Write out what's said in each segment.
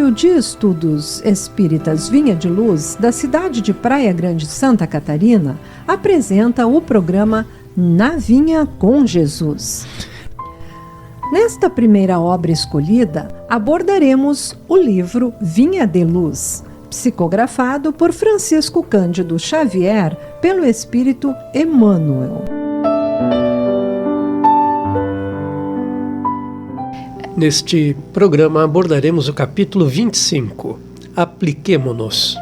Núcleo de Estudos Espíritas Vinha de Luz, da cidade de Praia Grande, Santa Catarina, apresenta o programa Na Vinha com Jesus. Nesta primeira obra escolhida, abordaremos o livro Vinha de Luz, psicografado por Francisco Cândido Xavier pelo Espírito Emmanuel. Neste programa abordaremos o capítulo 25, Apliquemo-nos.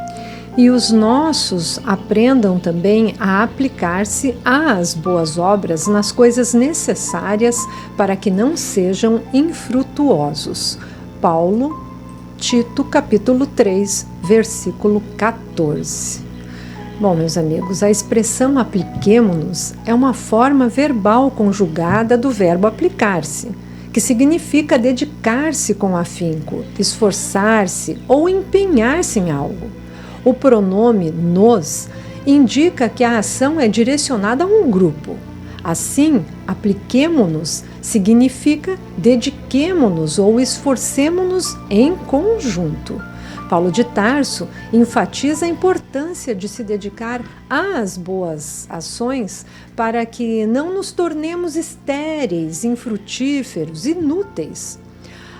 E os nossos aprendam também a aplicar-se às boas obras nas coisas necessárias para que não sejam infrutuosos. Paulo, Tito, capítulo 3, versículo 14. Bom, meus amigos, a expressão apliquemo-nos é uma forma verbal conjugada do verbo aplicar-se, que significa dedicar-se com afinco, esforçar-se ou empenhar-se em algo. O pronome nos indica que a ação é direcionada a um grupo. Assim, apliquemo-nos significa dediquemo-nos ou esforcemo-nos em conjunto. Paulo de Tarso enfatiza a importância de se dedicar às boas ações para que não nos tornemos estéreis, infrutíferos, inúteis.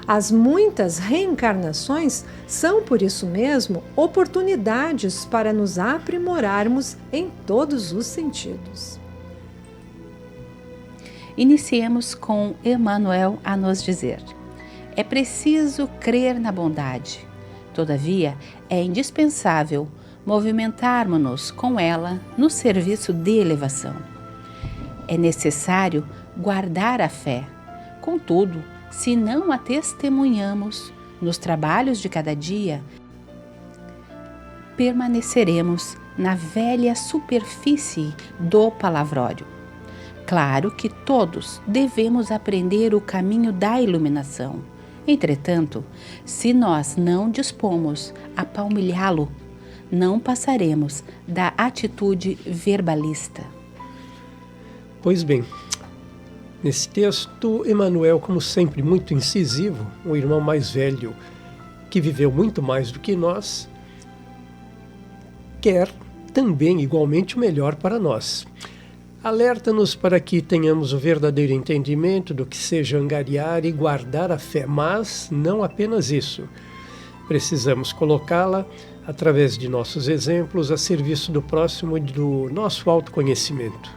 As muitas reencarnações são, por isso mesmo, oportunidades para nos aprimorarmos em todos os sentidos. Iniciemos com Emmanuel a nos dizer: é preciso crer na bondade. Todavia, é indispensável movimentarmos-nos com ela no serviço de elevação. É necessário guardar a fé. Contudo, se não a testemunhamos nos trabalhos de cada dia, permaneceremos na velha superfície do palavrório. Claro que todos devemos aprender o caminho da iluminação. Entretanto, se nós não dispomos a palmilhá-lo, não passaremos da atitude verbalista. Pois bem, nesse texto, Emmanuel, como sempre, muito incisivo, o irmão mais velho, que viveu muito mais do que nós, quer também igualmente o melhor para nós. Alerta-nos para que tenhamos o verdadeiro entendimento do que seja angariar e guardar a fé, mas não apenas isso. Precisamos colocá-la, através de nossos exemplos, a serviço do próximo e do nosso autoconhecimento.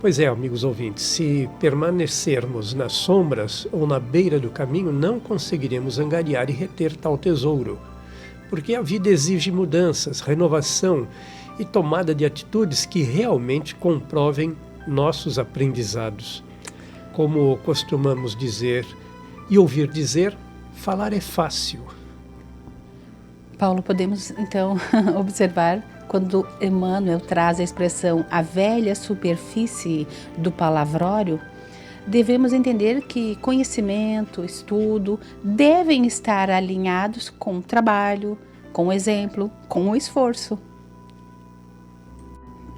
Pois é, amigos ouvintes, se permanecermos nas sombras ou na beira do caminho, não conseguiremos angariar e reter tal tesouro, porque a vida exige mudanças, renovação e tomada de atitudes que realmente comprovem nossos aprendizados. Como costumamos dizer e ouvir dizer, falar é fácil. Paulo, podemos então observar quando Emmanuel traz a expressão a velha superfície do palavrório, devemos entender que conhecimento, estudo devem estar alinhados com o trabalho, com o exemplo, com o esforço.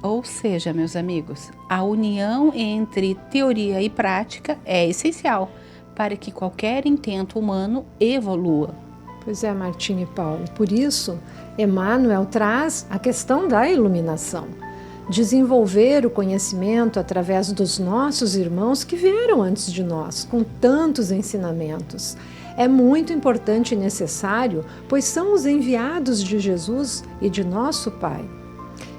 Ou seja, meus amigos, a união entre teoria e prática é essencial para que qualquer intento humano evolua. Pois é, Martinha e Paulo. Por isso, Emmanuel traz a questão da iluminação. Desenvolver o conhecimento através dos nossos irmãos que vieram antes de nós, com tantos ensinamentos. É muito importante e necessário, pois são os enviados de Jesus e de nosso Pai.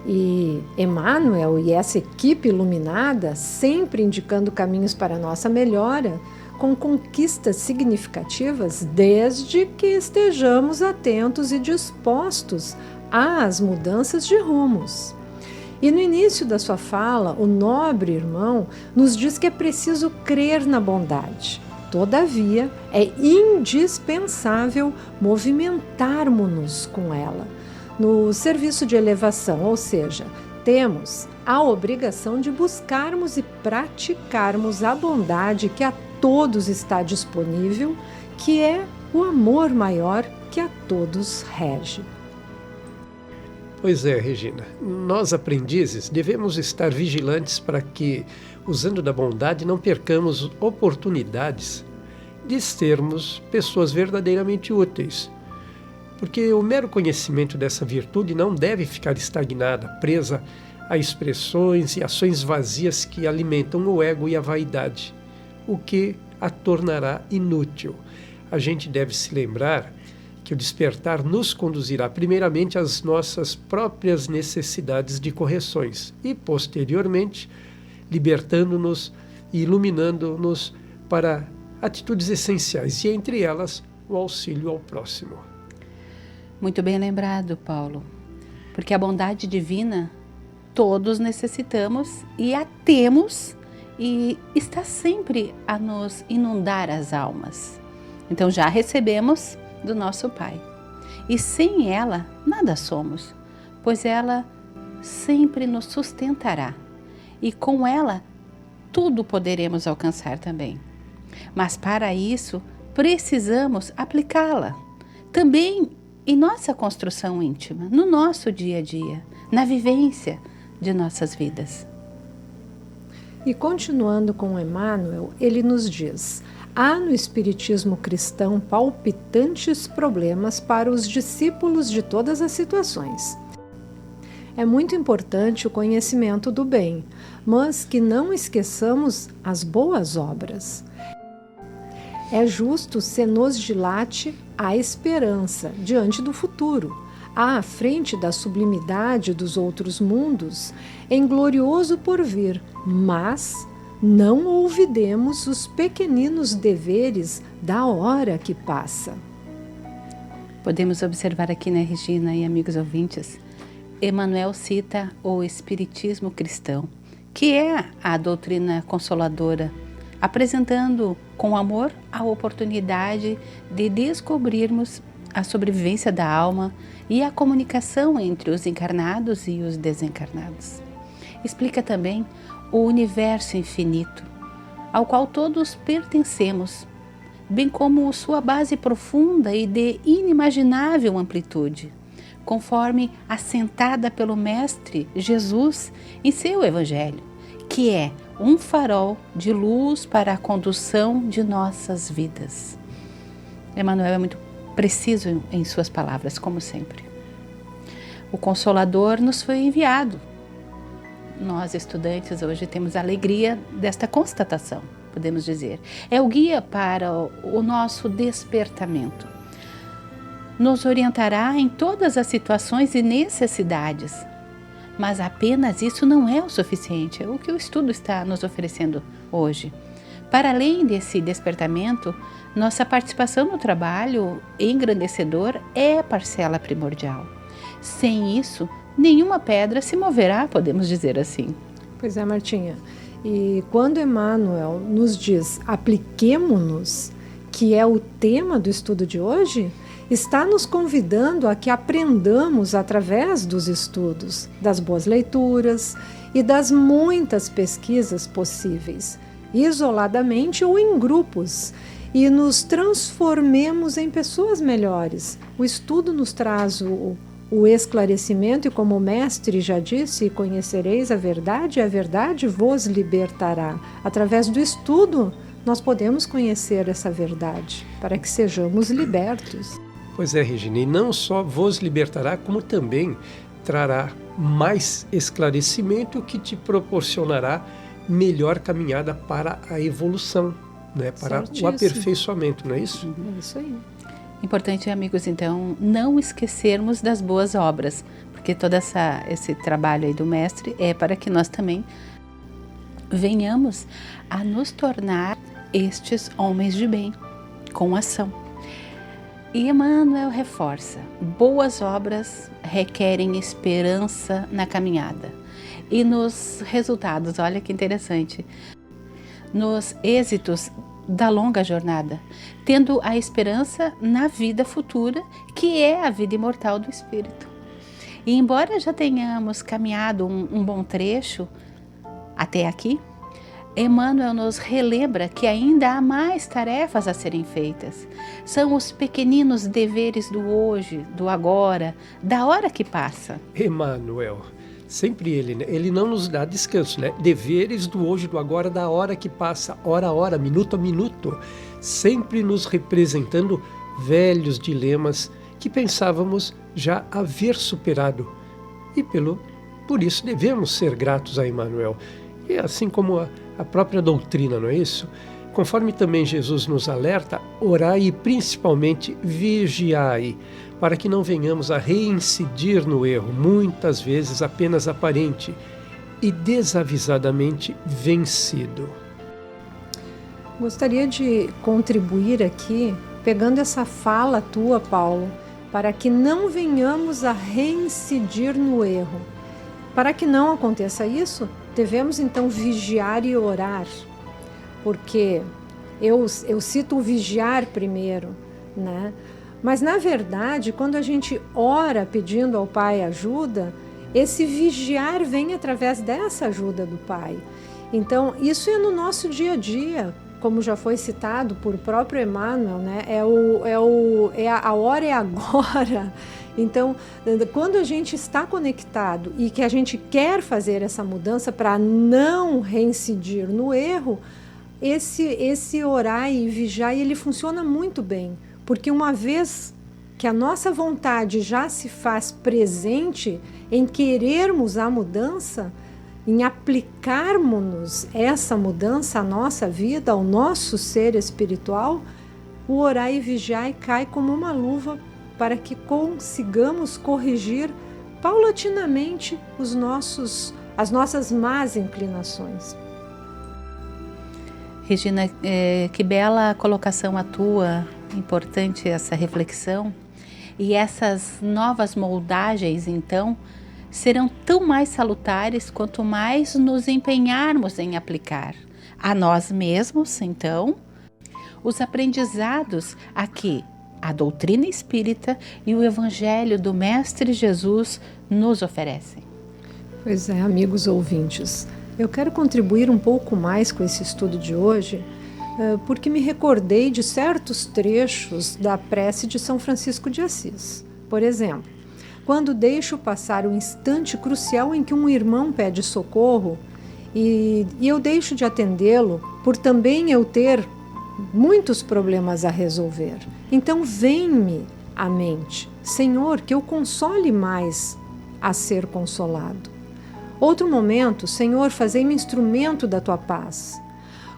E Emmanuel e essa equipe iluminada, sempre indicando caminhos para a nossa melhora, com conquistas significativas, desde que estejamos atentos e dispostos às mudanças de rumos. E no início da sua fala, o nobre irmão nos diz que é preciso crer na bondade. Todavia, é indispensável movimentarmos-nos com ela no serviço de elevação, ou seja, temos a obrigação de buscarmos e praticarmos a bondade que a todos está disponível, que é o amor maior que a todos rege. Pois é, Regina, nós aprendizes devemos estar vigilantes para que, usando da bondade, não percamos oportunidades de sermos pessoas verdadeiramente úteis, porque o mero conhecimento dessa virtude não deve ficar estagnada, presa a expressões e ações vazias que alimentam o ego e a vaidade, o que a tornará inútil. A gente deve se lembrar que o despertar nos conduzirá primeiramente às nossas próprias necessidades de correções e, posteriormente, libertando-nos e iluminando-nos para atitudes essenciais, e entre elas o auxílio ao próximo. Muito bem lembrado, Paulo, porque a bondade divina todos necessitamos e a temos e está sempre a nos inundar as almas. Então já recebemos do nosso Pai. E sem ela nada somos, pois ela sempre nos sustentará. E com ela tudo poderemos alcançar também. Mas para isso precisamos aplicá-la. Também em nossa construção íntima, no nosso dia a dia, na vivência de nossas vidas. E continuando com Emmanuel, ele nos diz: há no Espiritismo cristão palpitantes problemas para os discípulos de todas as situações. É muito importante o conhecimento do bem, mas que não esqueçamos as boas obras. É justo se nos dilate a esperança diante do futuro, à frente da sublimidade dos outros mundos, em glorioso porvir, mas não olvidemos os pequeninos deveres da hora que passa. Podemos observar aqui, né, Regina e amigos ouvintes, Emmanuel cita o Espiritismo cristão, que é a doutrina consoladora, apresentando com amor a oportunidade de descobrirmos a sobrevivência da alma e a comunicação entre os encarnados e os desencarnados. Explica também o universo infinito, ao qual todos pertencemos, bem como sua base profunda e de inimaginável amplitude, conforme assentada pelo Mestre Jesus em seu Evangelho, que é um farol de luz para a condução de nossas vidas. Emmanuel é muito preciso em suas palavras, como sempre. O Consolador nos foi enviado. Nós, estudantes, hoje temos a alegria desta constatação, podemos dizer. É o guia para o nosso despertamento. Nos orientará em todas as situações e necessidades. Mas apenas isso não é o suficiente, é o que o estudo está nos oferecendo hoje. Para além desse despertamento, nossa participação no trabalho engrandecedor é a parcela primordial. Sem isso, nenhuma pedra se moverá, podemos dizer assim. Pois é, Martinha. E quando Emmanuel nos diz apliquemo-nos, que é o tema do estudo de hoje, está nos convidando a que aprendamos através dos estudos, das boas leituras e das muitas pesquisas possíveis, isoladamente ou em grupos, e nos transformemos em pessoas melhores. O estudo nos traz o esclarecimento e, como o Mestre já disse, conhecereis a verdade vos libertará. Através do estudo, nós podemos conhecer essa verdade, para que sejamos libertos. Pois é, Regina, e não só vos libertará, como também trará mais esclarecimento que te proporcionará melhor caminhada para a evolução, né? Para Certíssimo. o aperfeiçoamento, não é isso? É isso aí. Importante, amigos, então, não esquecermos das boas obras, porque todo esse trabalho aí do Mestre é para que nós também venhamos a nos tornar estes homens de bem, com ação. E Emmanuel reforça: boas obras requerem esperança na caminhada. E nos resultados, olha que interessante, nos êxitos da longa jornada, tendo a esperança na vida futura, que é a vida imortal do Espírito. E embora já tenhamos caminhado um bom trecho até aqui, Emmanuel nos relembra que ainda há mais tarefas a serem feitas. São os pequeninos deveres do hoje, do agora, da hora que passa. Emmanuel, sempre ele, né? Ele não nos dá descanso, né? Deveres do hoje, do agora, da hora que passa, hora a hora, minuto a minuto, sempre nos representando velhos dilemas que pensávamos já haver superado. E por isso devemos ser gratos a Emmanuel. E assim como a própria doutrina, não é isso? Conforme também Jesus nos alerta, orai e principalmente vigiai, para que não venhamos a reincidir no erro, muitas vezes apenas aparente e desavisadamente vencido. Gostaria de contribuir aqui, pegando essa fala tua, Paulo, para que não venhamos a reincidir no erro. Para que não aconteça isso, devemos então vigiar e orar, porque eu cito o vigiar primeiro, né? Mas na verdade, quando a gente ora pedindo ao Pai ajuda, esse vigiar vem através dessa ajuda do Pai. Então, isso é no nosso dia a dia, como já foi citado por próprio Emmanuel, né? A hora é agora. Então, quando a gente está conectado e que a gente quer fazer essa mudança para não reincidir no erro, esse orar e vigiar, ele funciona muito bem, porque uma vez que a nossa vontade já se faz presente em querermos a mudança, em aplicarmos essa mudança à nossa vida, ao nosso ser espiritual, o orar e vigiar cai como uma luva para que consigamos corrigir paulatinamente as nossas más inclinações. Regina, que bela colocação a tua, importante essa reflexão. E essas novas moldagens, então, serão tão mais salutares quanto mais nos empenharmos em aplicar a nós mesmos, então, os aprendizados a que a doutrina espírita e o Evangelho do Mestre Jesus nos oferecem. Pois é, amigos ouvintes, eu quero contribuir um pouco mais com esse estudo de hoje, porque me recordei de certos trechos da prece de São Francisco de Assis. Por exemplo, quando deixo passar o instante crucial em que um irmão pede socorro e eu deixo de atendê-lo por também eu ter muitos problemas a resolver. Então vem-me à mente, Senhor, que eu console mais a ser consolado. Outro momento, Senhor, fazei-me instrumento da tua paz.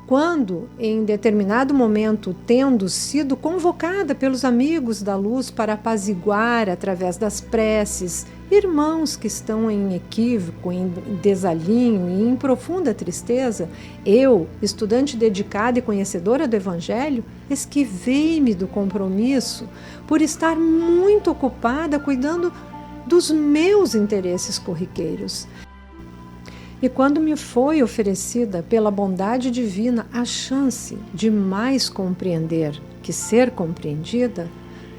Quando, em determinado momento, tendo sido convocada pelos amigos da luz para apaziguar através das preces irmãos que estão em equívoco, em desalinho e em profunda tristeza, eu, estudante dedicada e conhecedora do Evangelho, esquivei-me do compromisso por estar muito ocupada cuidando dos meus interesses corriqueiros. E quando me foi oferecida pela bondade divina a chance de mais compreender que ser compreendida,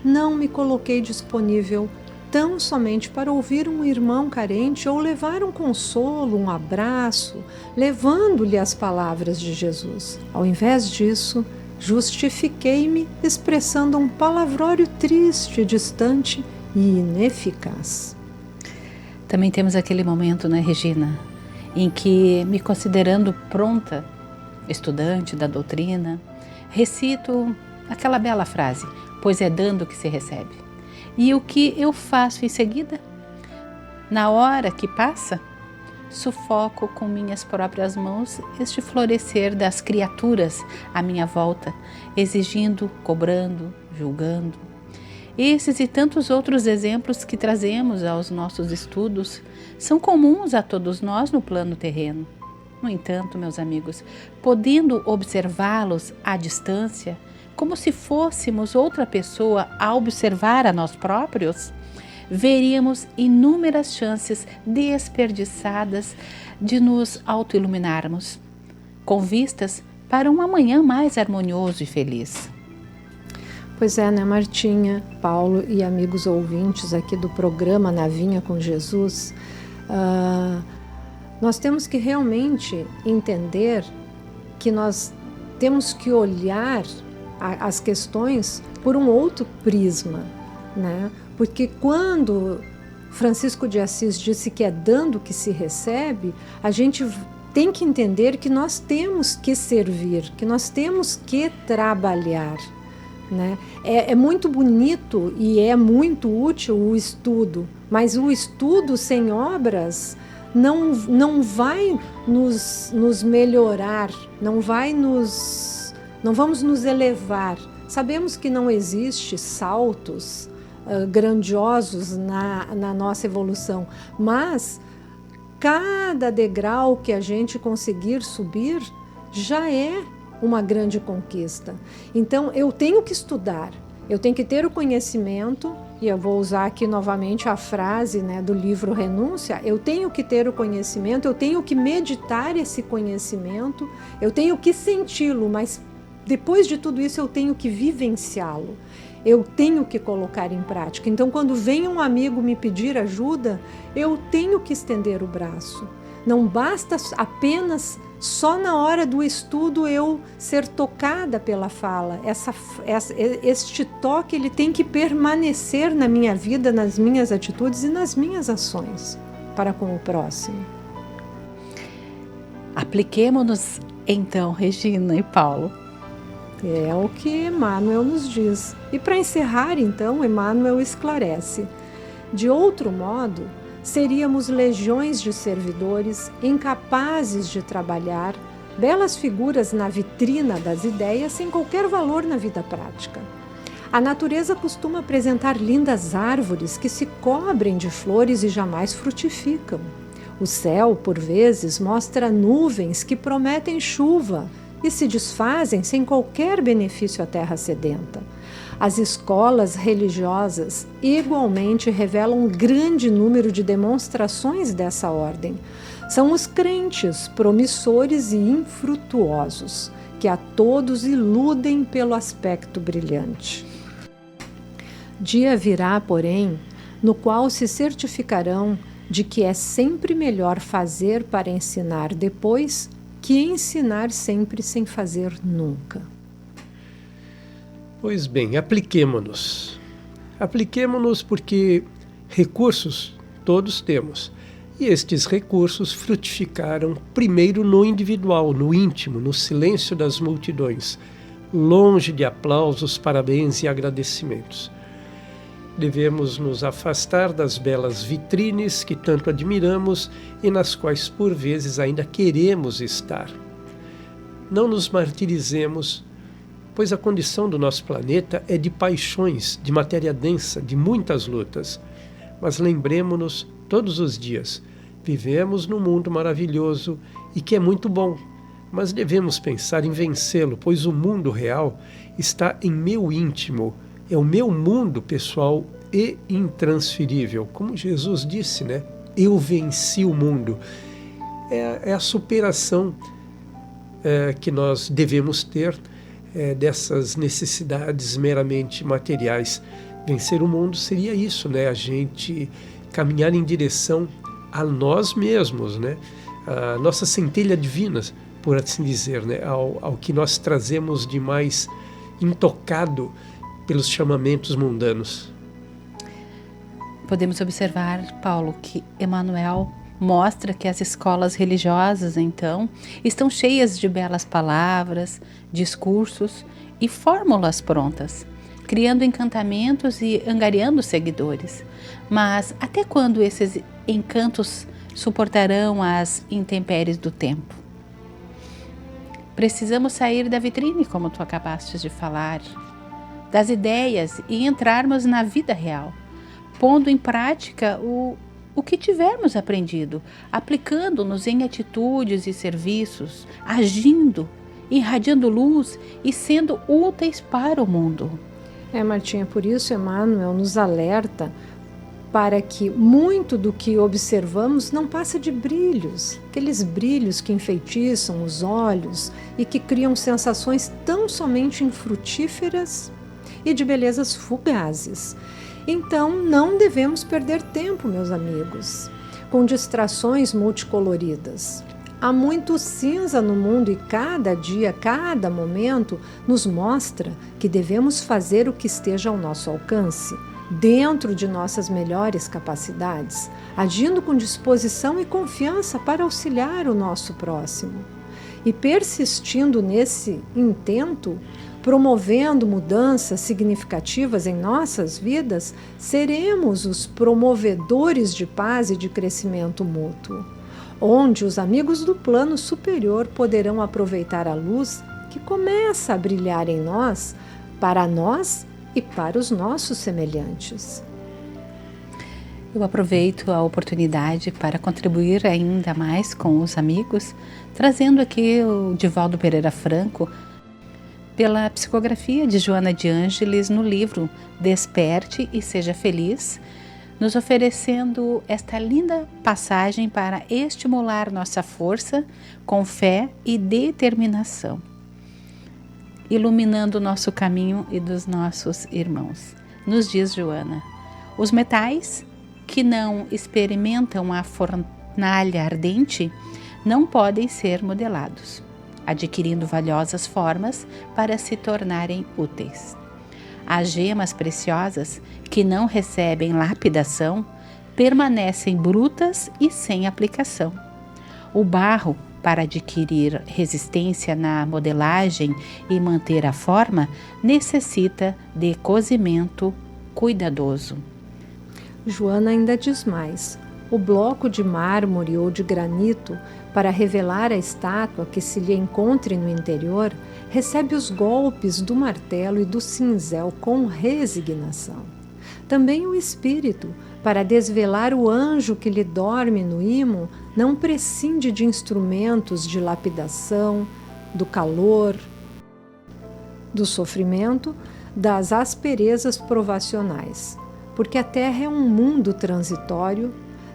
não me coloquei disponível tão somente para ouvir um irmão carente ou levar um consolo, um abraço, levando-lhe as palavras de Jesus. Ao invés disso, justifiquei-me expressando um palavrório triste, distante e ineficaz. Também temos aquele momento, né, Regina, em que, me considerando pronta, estudante da doutrina, recito aquela bela frase, pois é dando que se recebe. E o que eu faço em seguida? Na hora que passa, sufoco com minhas próprias mãos este florescer das criaturas à minha volta, exigindo, cobrando, julgando. Esses e tantos outros exemplos que trazemos aos nossos estudos são comuns a todos nós no plano terreno. No entanto, meus amigos, podendo observá-los à distância, como se fôssemos outra pessoa a observar a nós próprios, veríamos inúmeras chances desperdiçadas de nos autoiluminarmos, com vistas para um amanhã mais harmonioso e feliz. Pois é, né, Martinha, Paulo e amigos ouvintes aqui do programa Na Vinha com Jesus, nós temos que realmente entender que nós temos que olhar as questões por um outro prisma, né? Porque quando Francisco de Assis disse que é dando que se recebe, a gente tem que entender que nós temos que servir, que nós temos que trabalhar, né? É muito bonito e é muito útil o estudo, mas o estudo sem obras não vai nos melhorar, não vamos nos elevar. Sabemos que não existe saltos grandiosos na nossa evolução, mas cada degrau que a gente conseguir subir já é uma grande conquista. Então, eu tenho que estudar, eu tenho que ter o conhecimento, e eu vou usar aqui novamente a frase, né, do livro Renúncia, eu tenho que ter o conhecimento, eu tenho que meditar esse conhecimento, eu tenho que senti-lo, mas depois de tudo isso eu tenho que vivenciá-lo, eu tenho que colocar em prática. Então, quando vem um amigo me pedir ajuda, eu tenho que estender o braço. Não basta apenas só na hora do estudo eu ser tocada pela fala. Este toque ele tem que permanecer na minha vida, nas minhas atitudes e nas minhas ações para com o próximo. Apliquemo-nos então, Regina e Paulo. É o que Emmanuel nos diz. E para encerrar, então, Emmanuel esclarece. De outro modo, seríamos legiões de servidores incapazes de trabalhar, belas figuras na vitrina das ideias sem qualquer valor na vida prática. A natureza costuma apresentar lindas árvores que se cobrem de flores e jamais frutificam. O céu, por vezes, mostra nuvens que prometem chuva e se desfazem sem qualquer benefício à terra sedenta. As escolas religiosas igualmente revelam um grande número de demonstrações dessa ordem. São os crentes promissores e infrutuosos, que a todos iludem pelo aspecto brilhante. Dia virá, porém, no qual se certificarão de que é sempre melhor fazer para ensinar depois que ensinar sempre sem fazer nunca. Pois bem, apliquemo-nos. Apliquemo-nos porque recursos todos temos. E estes recursos frutificaram primeiro no individual, no íntimo, no silêncio das multidões, longe de aplausos, parabéns e agradecimentos. Devemos nos afastar das belas vitrines que tanto admiramos e nas quais por vezes ainda queremos estar. Não nos martirizemos, pois a condição do nosso planeta é de paixões, de matéria densa, de muitas lutas. Mas lembremo-nos todos os dias, vivemos num mundo maravilhoso e que é muito bom, mas devemos pensar em vencê-lo, pois o mundo real está em meu íntimo, é o meu mundo pessoal e intransferível. Como Jesus disse, né? Eu venci o mundo. É a superação que nós devemos ter dessas necessidades meramente materiais. Vencer o mundo seria isso, né? A gente caminhar em direção a nós mesmos, né? A nossa centelha divina, por assim dizer, né? Ao que nós trazemos de mais intocado pelos chamamentos mundanos. Podemos observar, Paulo, que Emmanuel mostra que as escolas religiosas, então, estão cheias de belas palavras, discursos e fórmulas prontas, criando encantamentos e angariando seguidores. Mas até quando esses encantos suportarão as intempéries do tempo? Precisamos sair da vitrine, como tu acabaste de falar, das ideias e entrarmos na vida real, pondo em prática o que tivermos aprendido, aplicando-nos em atitudes e serviços, agindo, irradiando luz e sendo úteis para o mundo. Martinha, por isso Emmanuel nos alerta para que muito do que observamos não passa de brilhos, aqueles brilhos que enfeitiçam os olhos e que criam sensações tão somente infrutíferas e de belezas fugazes. Então, não devemos perder tempo, meus amigos, com distrações multicoloridas. Há muito cinza no mundo e cada dia, cada momento, nos mostra que devemos fazer o que esteja ao nosso alcance, dentro de nossas melhores capacidades, agindo com disposição e confiança para auxiliar o nosso próximo. E persistindo nesse intento, promovendo mudanças significativas em nossas vidas, seremos os promovedores de paz e de crescimento mútuo, onde os amigos do plano superior poderão aproveitar a luz que começa a brilhar em nós, para nós e para os nossos semelhantes. Eu aproveito a oportunidade para contribuir ainda mais com os amigos, trazendo aqui o Divaldo Pereira Franco, pela psicografia de Joana de Ângeles no livro Desperte e Seja Feliz, nos oferecendo esta linda passagem para estimular nossa força com fé e determinação, iluminando o nosso caminho e dos nossos irmãos. Nos diz Joana: os metais que não experimentam a fornalha ardente não podem ser modelados, adquirindo valiosas formas para se tornarem úteis. As gemas preciosas que não recebem lapidação permanecem brutas e sem aplicação. O barro, para adquirir resistência na modelagem e manter a forma, necessita de cozimento cuidadoso. Joana ainda diz mais: o bloco de mármore ou de granito, para revelar a estátua que se lhe encontre no interior, recebe os golpes do martelo e do cinzel com resignação. Também o espírito, para desvelar o anjo que lhe dorme no imo, não prescinde de instrumentos de lapidação, do calor, do sofrimento, das asperezas provacionais. Porque a terra é um mundo transitório,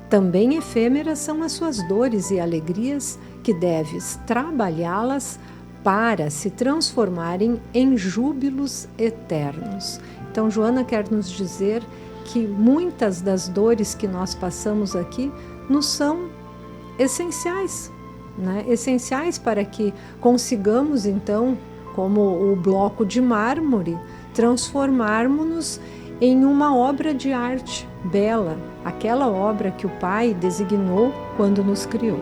também efêmeras são as suas dores e alegrias, que deves trabalhá-las para se transformarem em júbilos eternos. Então, Joana quer nos dizer que muitas das dores que nós passamos aqui nos são essenciais, né? Essenciais para que consigamos, então, como o bloco de mármore, transformarmos-nos em uma obra de arte bela, aquela obra que o Pai designou quando nos criou.